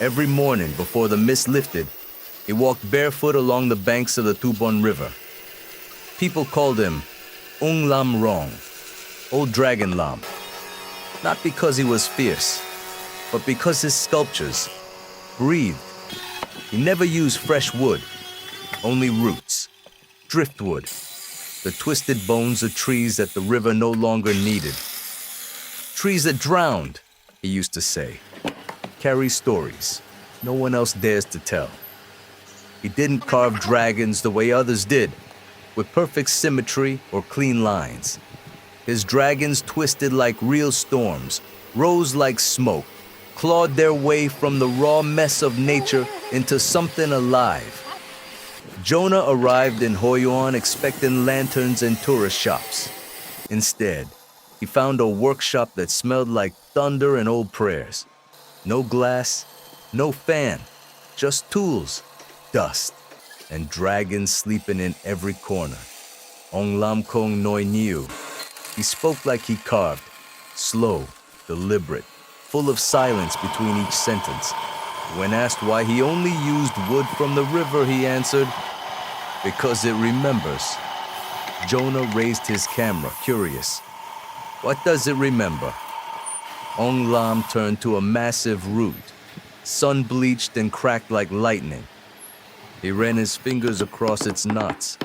Every morning before the mist lifted, he walked barefoot along the banks of the Tubon River. People called him Ung Lam Rong, Old Dragon Lam, not because he was fierce, but because his sculptures breathed. He never used fresh wood, only roots, driftwood, the twisted bones of trees that the river no longer needed. Trees that drowned, he used to say, carry stories no one else dares to tell. He didn't carve dragons the way others did, with perfect symmetry or clean lines. His dragons twisted like real storms, rose like smoke, clawed their way from the raw mess of nature into something alive. Jonah arrived in Hoi An expecting lanterns and tourist shops. Instead, he found a workshop that smelled like thunder and old prayers. No glass, no fan, just tools, dust, and dragons sleeping in every corner. Ong Lam Kong Noi Niu. He spoke like he carved, slow, deliberate, full of silence between each sentence. When asked why he only used wood from the river, he answered, "Because it remembers." Jonah raised his camera, curious. What does it remember? Ong Lam turned to a massive root, sun-bleached and cracked like lightning. He ran his fingers across its knots.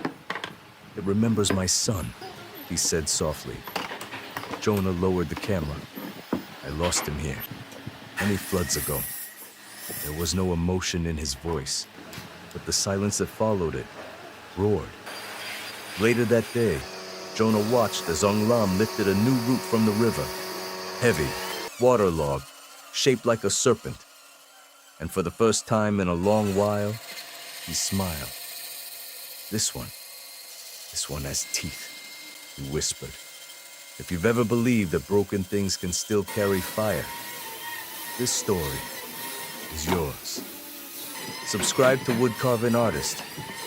"It remembers my son," he said softly. Jonah lowered the camera. "I lost him here, many floods ago." There was no emotion in his voice, but the silence that followed it roared. Later that day, Jonah watched as Ong Lam lifted a new root from the river, heavy, waterlogged, shaped like a serpent. And for the first time in a long while, he smiled. This one has teeth," he whispered. "If you've ever believed that broken things can still carry fire, this story is yours." Subscribe to Wood Carving Artist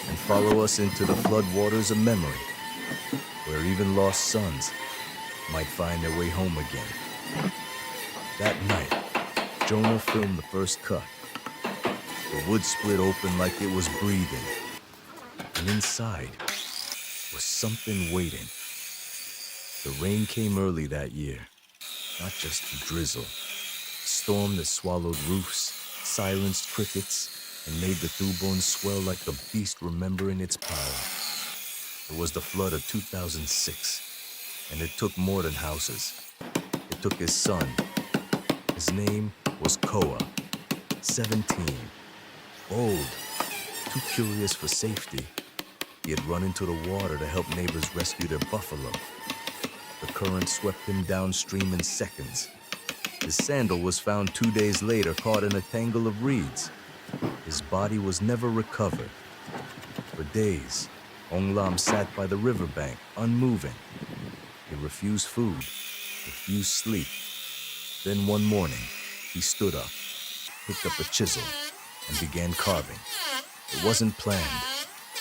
and follow us into the floodwaters of memory, where even lost sons might find their way home again. That night, Jonah filmed the first cut. The wood split open like it was breathing, and inside was something waiting. The rain came early that year, not just a drizzle, a storm that swallowed roofs, silenced crickets, and made the Tubon swell like the beast remembering its power. It was the flood of 2006, and it took more than houses. It took his son. His name was Koa, 17, bold, too curious for safety. He had run into the water to help neighbors rescue their buffalo. The current swept him downstream in seconds. His sandal was found 2 days later, caught in a tangle of reeds. His body was never recovered. For days, Ong Lam sat by the riverbank, unmoving. He refused food, refused sleep. Then one morning, he stood up, picked up a chisel, and began carving. It wasn't planned.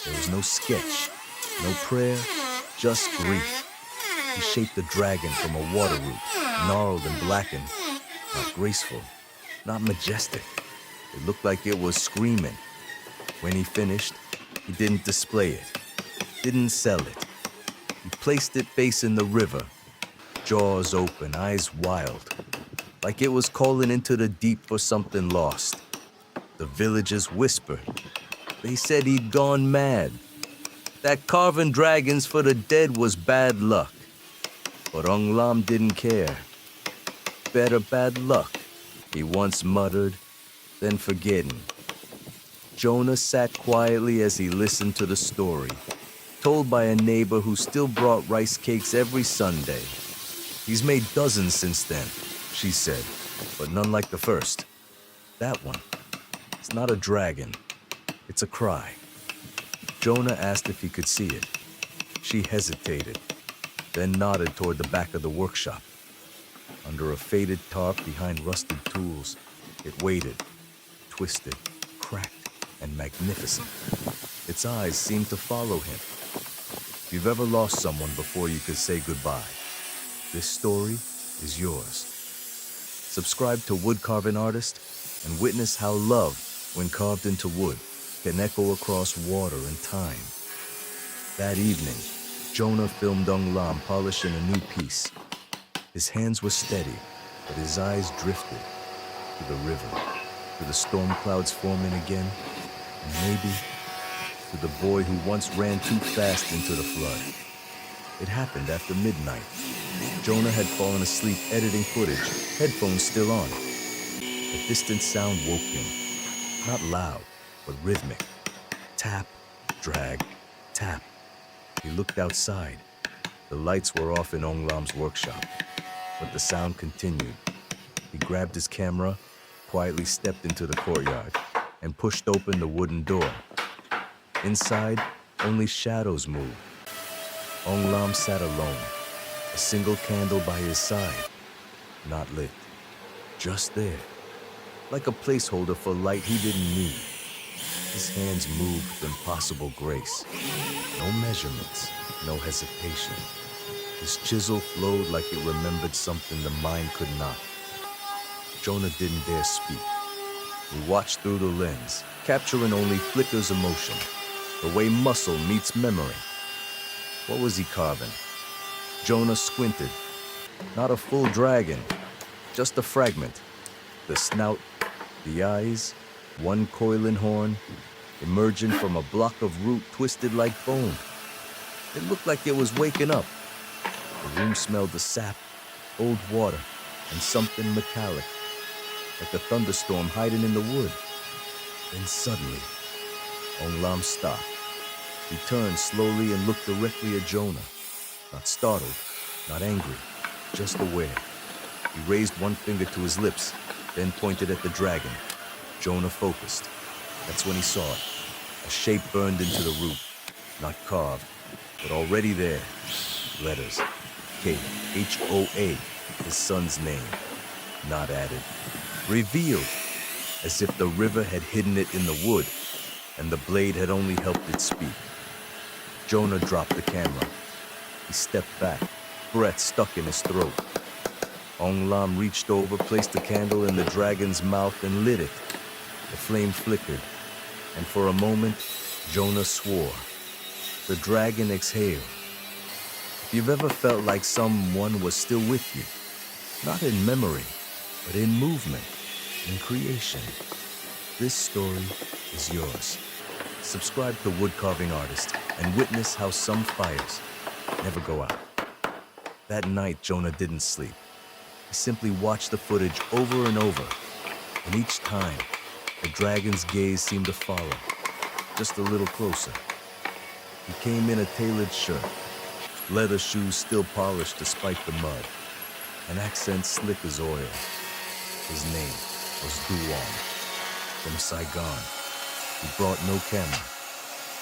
There was no sketch, no prayer, just grief. He shaped a dragon from a water root, gnarled and blackened, not graceful, not majestic. It looked like it was screaming. When he finished, he didn't display it, didn't sell it. He placed it facing the river, jaws open, eyes wild, like it was calling into the deep for something lost. The villagers whispered. They said he'd gone mad, that carving dragons for the dead was bad luck. But Ong Lam didn't care. Better bad luck, he once muttered, then forgetting. Jonah sat quietly as he listened to the story, told by a neighbor who still brought rice cakes every Sunday. He's made dozens since then, she said, but none like the first. That one, it's not a dragon, it's a cry. Jonah asked if he could see it. She hesitated, then nodded toward the back of the workshop. Under a faded tarp behind rusted tools, it waited, twisted, cracked, and magnificent. Its eyes seemed to follow him. If you've ever lost someone before you could say goodbye, this story is yours. Subscribe to Wood Carving Artist and witness how love, when carved into wood, can echo across water and time. That evening, Jonah filmed Ong Lam polishing a new piece. His hands were steady, but his eyes drifted to the river, to the storm clouds forming again, and maybe to the boy who once ran too fast into the flood. It happened after midnight. Jonah had fallen asleep editing footage, headphones still on. A distant sound woke him, not loud, but rhythmic. Tap, drag, tap. He looked outside. The lights were off in Ong Lam's workshop, but the sound continued. He grabbed his camera, quietly stepped into the courtyard, and pushed open the wooden door. Inside, only shadows moved. Ong Lam sat alone, a single candle by his side, not lit, just there, like a placeholder for light he didn't need. His hands moved with impossible grace. No measurements, no hesitation. His chisel flowed like it remembered something the mind could not. Jonah didn't dare speak. He watched through the lens, capturing only flickers of motion, the way muscle meets memory. What was he carving? Jonah squinted. Not a full dragon, just a fragment. The snout, the eyes, one coiling horn, emerging from a block of root twisted like bone. It looked like it was waking up. The room smelled the sap, old water, and something metallic, like a thunderstorm hiding in the wood. Then suddenly, Ong Lam stopped. He turned slowly and looked directly at Jonah. Not startled, not angry, just aware. He raised one finger to his lips, then pointed at the dragon. Jonah focused. That's when he saw it. A shape burned into the root, not carved, but already there. Letters. K-H-O-A, his son's name. Not added. Revealed, as if the river had hidden it in the wood, and the blade had only helped it speak. Jonah dropped the camera. He stepped back, breath stuck in his throat. Ong Lam reached over, placed the candle in the dragon's mouth, and lit it. The flame flickered, and for a moment, Jonah swore. The dragon exhaled. If you've ever felt like someone was still with you, not in memory, but in movement, in creation, this story is yours. Subscribe to Wood Carving Artist and witness how some fires never go out. That night, Jonah didn't sleep. He simply watched the footage over and over, and each time, the dragon's gaze seemed to follow, just a little closer. He came in a tailored shirt, leather shoes still polished despite the mud, an accent slick as oil. His name was Duong, from Saigon. He brought no camera,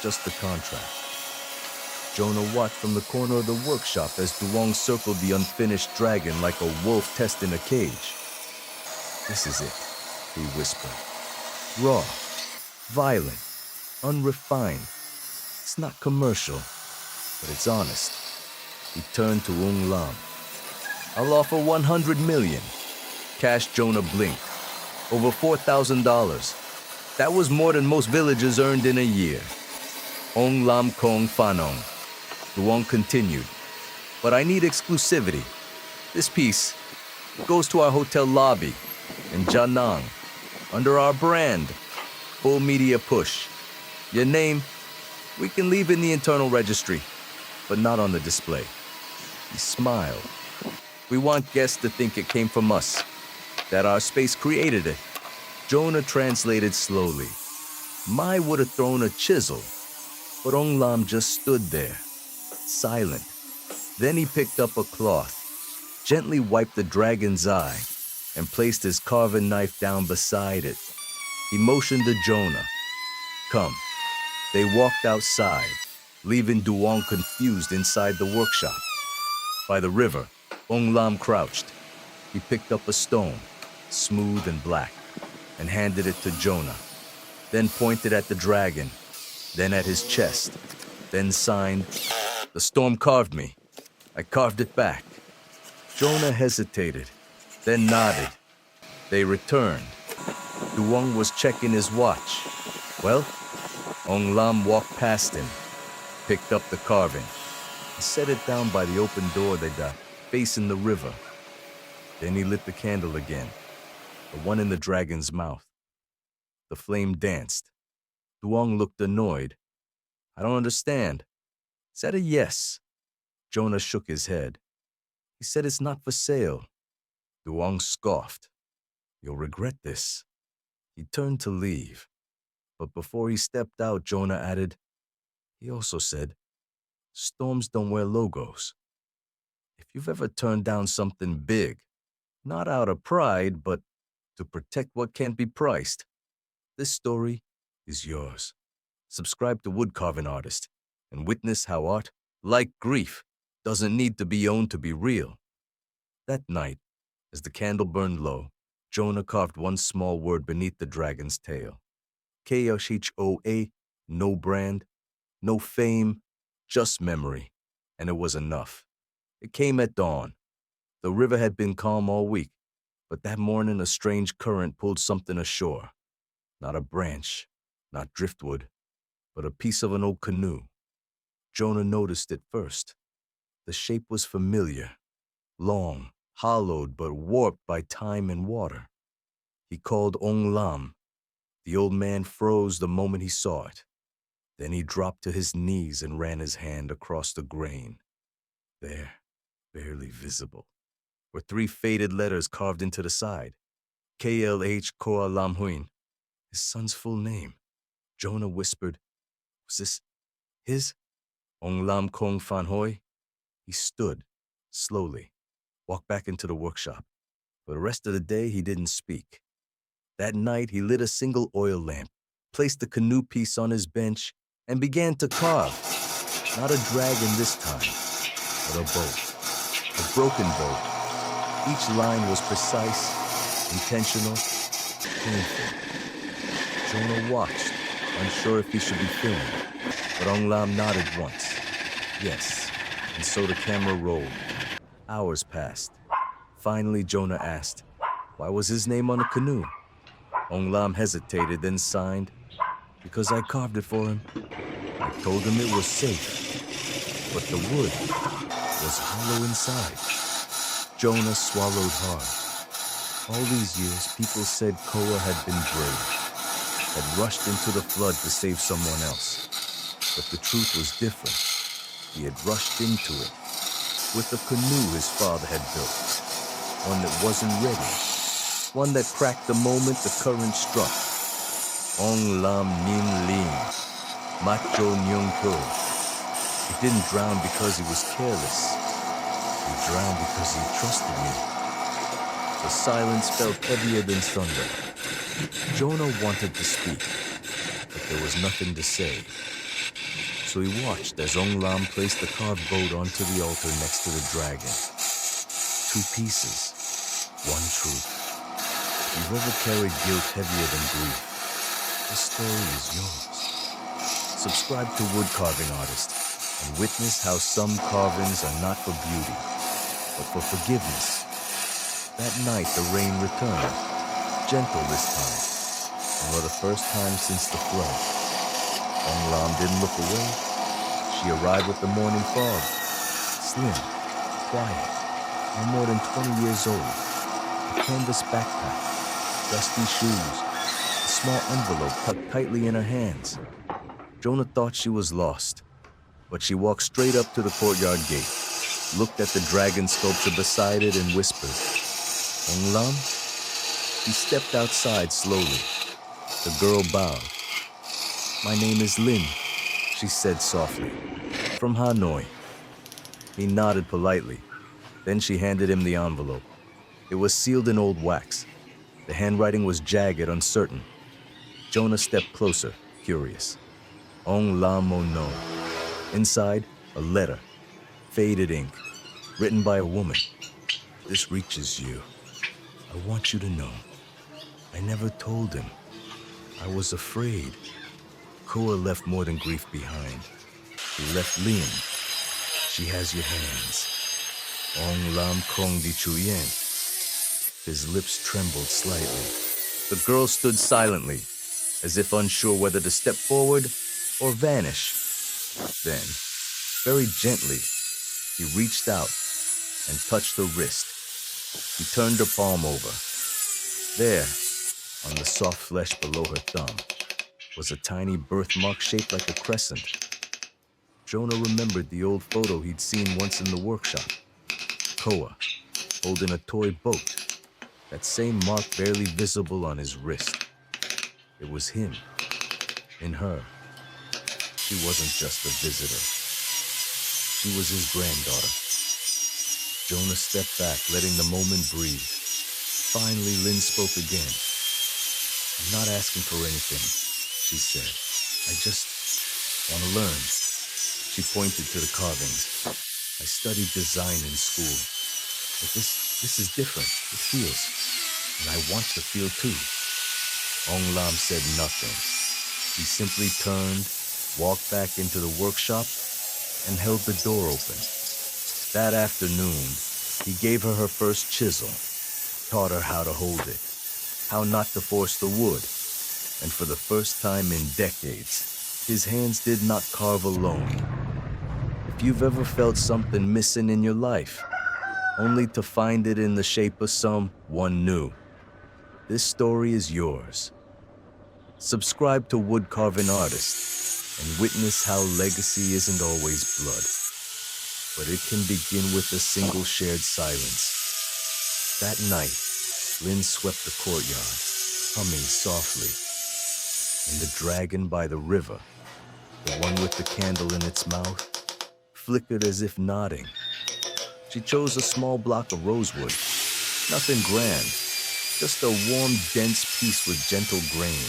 just the contract. Jonah watched from the corner of the workshop as Duong circled the unfinished dragon like a wolf testing a cage. This is it, he whispered. Raw, violent, unrefined. It's not commercial, but it's honest. He turned to Ong Lam. I'll offer 100 million. Cash. Jonah blinked. Over $4,000. That was more than most villagers earned in a year. Ong Lam Kong Fanong. Duong continued. But I need exclusivity. This piece goes to our hotel lobby in Da Nang, under our brand. Full media push. Your name, we can leave in the internal registry, but not on the display. He smiled. We want guests to think it came from us, that our space created it. Jonah translated slowly. Mai would have thrown a chisel, but Ong Lam just stood there, silent. Then he picked up a cloth, gently wiped the dragon's eye, and placed his carving knife down beside it. He motioned to Jonah. Come. They walked outside, leaving Duong confused inside the workshop. By the river, Ong Lam crouched. He picked up a stone, smooth and black, and handed it to Jonah, then pointed at the dragon, then at his chest, then signed, "The storm carved me. I carved it back." Jonah hesitated, then nodded. They returned. Duong was checking his watch. Well, Ong Lam walked past him, picked up the carving, and set it down by the open door they got, facing the river. Then he lit the candle again, the one in the dragon's mouth. The flame danced. Duong looked annoyed. I don't understand. Is that a yes? Jonah shook his head. He said it's not for sale. Duong scoffed. You'll regret this. He turned to leave. But before he stepped out, Jonah added, he also said, storms don't wear logos. If you've ever turned down something big, not out of pride, but to protect what can't be priced, this story is yours. Subscribe to Wood Carving Artist and witness how art, like grief, doesn't need to be owned to be real. That night, as the candle burned low, Jonah carved one small word beneath the dragon's tail. K-H-O-A, no brand, no fame, just memory. And it was enough. It came at dawn. The river had been calm all week, but that morning a strange current pulled something ashore. Not a branch, not driftwood, but a piece of an old canoe. Jonah noticed it first. The shape was familiar, long, hollowed but warped by time and water. He called Ong Lam. The old man froze the moment he saw it. Then he dropped to his knees and ran his hand across the grain. There, barely visible, were 3 faded letters carved into the side. KLH Koa Lam Huin, his son's full name. Jonah whispered, was this his? Ong Lam Kong Fan Hoi? He stood, slowly, walked back into the workshop. For the rest of the day, he didn't speak. That night, he lit a single oil lamp, placed the canoe piece on his bench, and began to carve. Not a dragon this time, but a boat. A broken boat. Each line was precise, intentional, painful. Jonah watched, unsure if he should be filmed, but Ong Lam nodded once. Yes, and so the camera rolled. Hours passed. Finally, Jonah asked, why was his name on the canoe? Ong Lam hesitated, then signed, because I carved it for him. I told him it was safe, but the wood was hollow inside. Jonah swallowed hard. All these years, people said Koa had been brave, had rushed into the flood to save someone else. But the truth was different. He had rushed into it with a canoe his father had built, one that wasn't ready, one that cracked the moment the current struck. Ong Lam Nin Lin, Macho Nyung Ko. He didn't drown because he was careless. He drowned because he trusted me. The silence felt heavier than thunder. Jonah wanted to speak, but there was nothing to say. So he watched as Ong Lam placed the carved boat onto the altar next to the dragon. 2 pieces, 1 truth. If you've ever carried guilt heavier than grief, this story is yours. Subscribe to Wood Carving Artist and witness how some carvings are not for beauty, but for forgiveness. That night the rain returned, gentle this time, and for the first time since the flood. Ong Lam didn't look away. She arrived with the morning fog, slim, quiet, no more than 20 years old. A canvas backpack, dusty shoes, a small envelope tucked tightly in her hands. Jonah thought she was lost, but she walked straight up to the courtyard gate, looked at the dragon sculpture beside it, and whispered, Ong Lam? He stepped outside slowly. The girl bowed. My name is Lin, she said softly. From Hanoi. He nodded politely. Then she handed him the envelope. It was sealed in old wax. The handwriting was jagged, uncertain. Jonah stepped closer, curious. Ong Lam Mo No. Inside, a letter, faded ink, written by a woman. This reaches you. I want you to know. I never told him. I was afraid. Koa left more than grief behind. He left Lin. She has your hands. Ong Lam Kong Di Chuyen. His lips trembled slightly. The girl stood silently, as if unsure whether to step forward or vanish. Then, very gently, he reached out and touched her wrist. He turned her palm over. There, on the soft flesh below her thumb, was a tiny birthmark shaped like a crescent. Jonah remembered the old photo he'd seen once in the workshop. Koa, holding a toy boat, that same mark barely visible on his wrist. It was him, in her. She wasn't just a visitor. She was his granddaughter. Jonah stepped back, letting the moment breathe. Finally, Lynn spoke again. "I'm not asking for anything," she said. "I just want to learn." She pointed to the carvings. "I studied design in school, but this is different. It feels, and I want to feel too." Ong Lam said nothing. He simply turned, walked back into the workshop, and held the door open. That afternoon, he gave her first chisel, taught her how to hold it, how not to force the wood, and for the first time in decades, his hands did not carve alone. If you've ever felt something missing in your life, only to find it in the shape of someone new, this story is yours. Subscribe to Wood Carving Artist and witness how legacy isn't always blood, but it can begin with a single shared silence. That night, Lynn swept the courtyard, humming softly, and the dragon by the river, the one with the candle in its mouth, flickered as if nodding. She chose a small block of rosewood, nothing grand, just a warm, dense piece with gentle grain.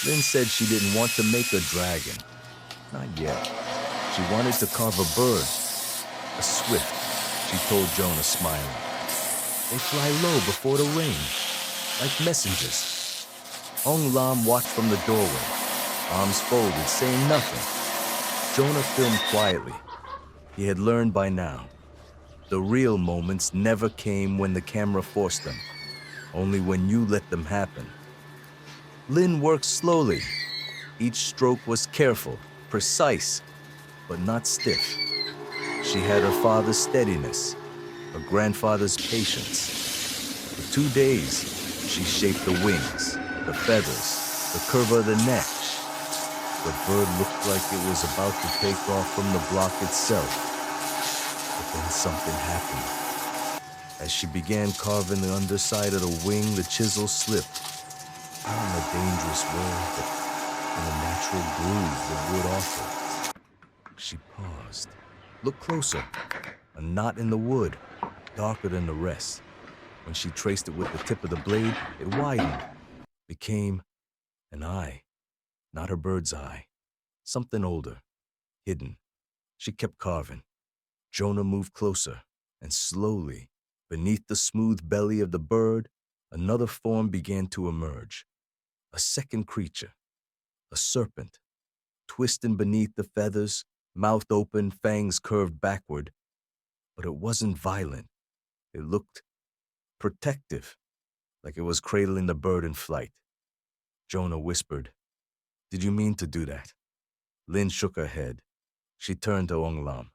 Lynn said she didn't want to make a dragon, not yet. She wanted to carve a bird, a swift, she told Jonah, smiling. They fly low before the rain, like messengers. Ong Lam watched from the doorway, arms folded, saying nothing. Jonah filmed quietly. He had learned by now. The real moments never came when the camera forced them, only when you let them happen. Lynn worked slowly. Each stroke was careful, precise, but not stiff. She had her father's steadiness, her grandfather's patience. For 2 days, she shaped the wings, the feathers, the curve of the neck. The bird looked like it was about to take off from the block itself. But then something happened. As she began carving the underside of the wing, the chisel slipped. Not in a dangerous way, but in a natural groove the wood offered. She paused. Looked closer. A knot in the wood, darker than the rest. When she traced it with the tip of the blade, it widened, became an eye. Not her bird's eye. Something older, hidden. She kept carving. Jonah moved closer, and slowly, beneath the smooth belly of the bird, another form began to emerge. A second creature, a serpent, twisting beneath the feathers, mouth open, fangs curved backward. But it wasn't violent. It looked protective, like it was cradling the bird in flight. Jonah whispered, "Did you mean to do that?" Lynn shook her head. She turned to Ong Lam.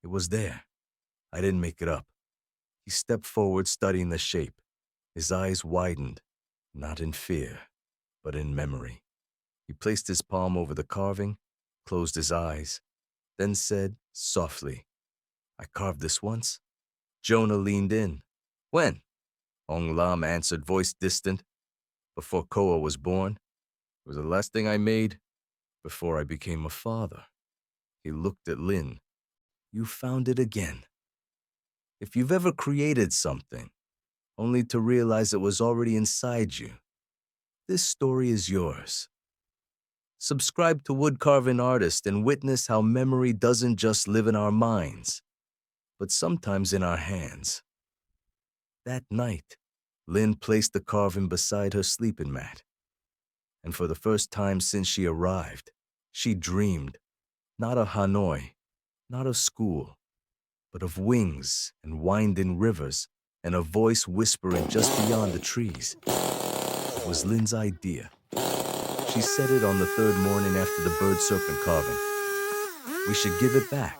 "It was there. I didn't make it up." He stepped forward, studying the shape. His eyes widened, not in fear, but in memory. He placed his palm over the carving, closed his eyes, then said softly, "I carved this once." Jonah leaned in. "When?" Ong Lam answered, voice distant. "Before Koa was born. It was the last thing I made before I became a father." He looked at Lynn. "You found it again." If you've ever created something, only to realize it was already inside you, this story is yours. Subscribe to Wood Carving Artist and witness how memory doesn't just live in our minds, but sometimes in our hands. That night, Lynn placed the carving beside her sleeping mat. And for the first time since she arrived, she dreamed, not of Hanoi, not of school, but of wings and winding rivers and a voice whispering just beyond the trees. It was Lynn's idea. She said it on the third morning after the bird serpent carving. We should give it back.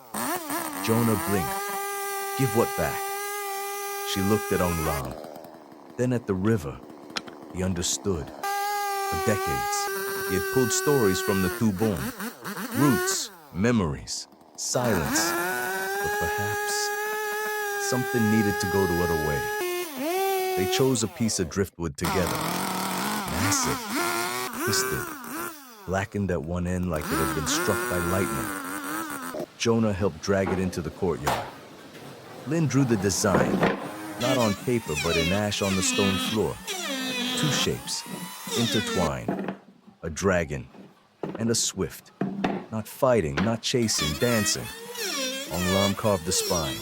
Jonah blinked. Give what back? She looked at Ong Lam, then at the river. He understood. For decades, he had pulled stories from the Tubon. Roots, memories, silence. But perhaps something needed to go the other way. They chose a piece of driftwood together. Massive, twisted, blackened at one end like it had been struck by lightning. Jonah helped drag it into the courtyard. Lynn drew the design, not on paper but in ash on the stone floor. Two shapes, intertwined, a dragon and a swift. Not fighting, not chasing, dancing. Ong Lam carved the spine.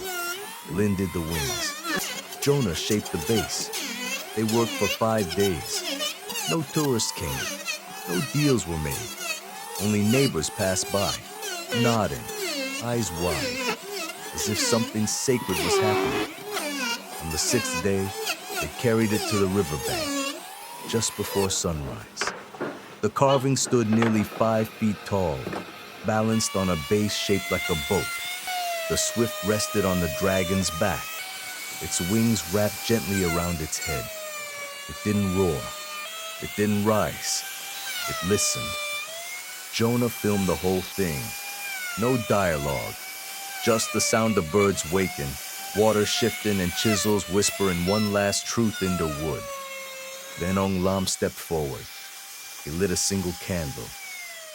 Lynn did the wings. Jonah shaped the base. They worked for 5 days. No tourists came. No deals were made. Only neighbors passed by, nodding, eyes wide, as if something sacred was happening. On the 6th day, they carried it to the riverbank, just before sunrise. The carving stood nearly 5 feet tall, balanced on a base shaped like a boat. The swift rested on the dragon's back, its wings wrapped gently around its head. It didn't roar. It didn't rise. It listened. Jonah filmed the whole thing. No dialogue, just the sound of birds waking, water shifting, and chisels whispering one last truth into wood. Then Ong Lam stepped forward. He lit a single candle,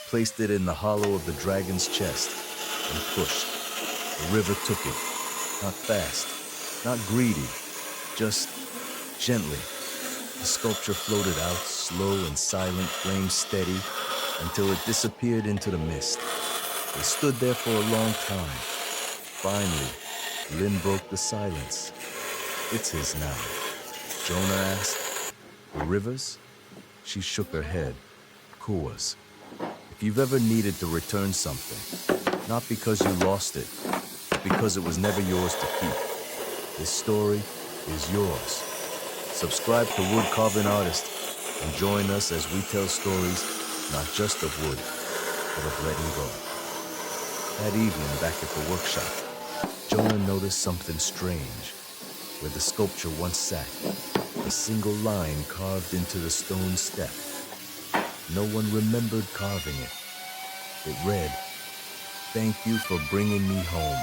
placed it in the hollow of the dragon's chest, and pushed. The river took it, not fast, not greedy, just gently. The sculpture floated out, slow and silent, flame steady, until it disappeared into the mist. They stood there for a long time. Finally, Lynn broke the silence. It's his now. Jonah asked, the rivers? She shook her head. Kuwas. If you've ever needed to return something, not because you lost it, but because it was never yours to keep, this story is yours. Subscribe to Wood Carving Artist and join us as we tell stories not just of wood, but of letting go. That evening back at the workshop, Jonah noticed something strange. Where the sculpture once sat, a single line carved into the stone step. No one remembered carving it. It read, "Thank you for bringing me home."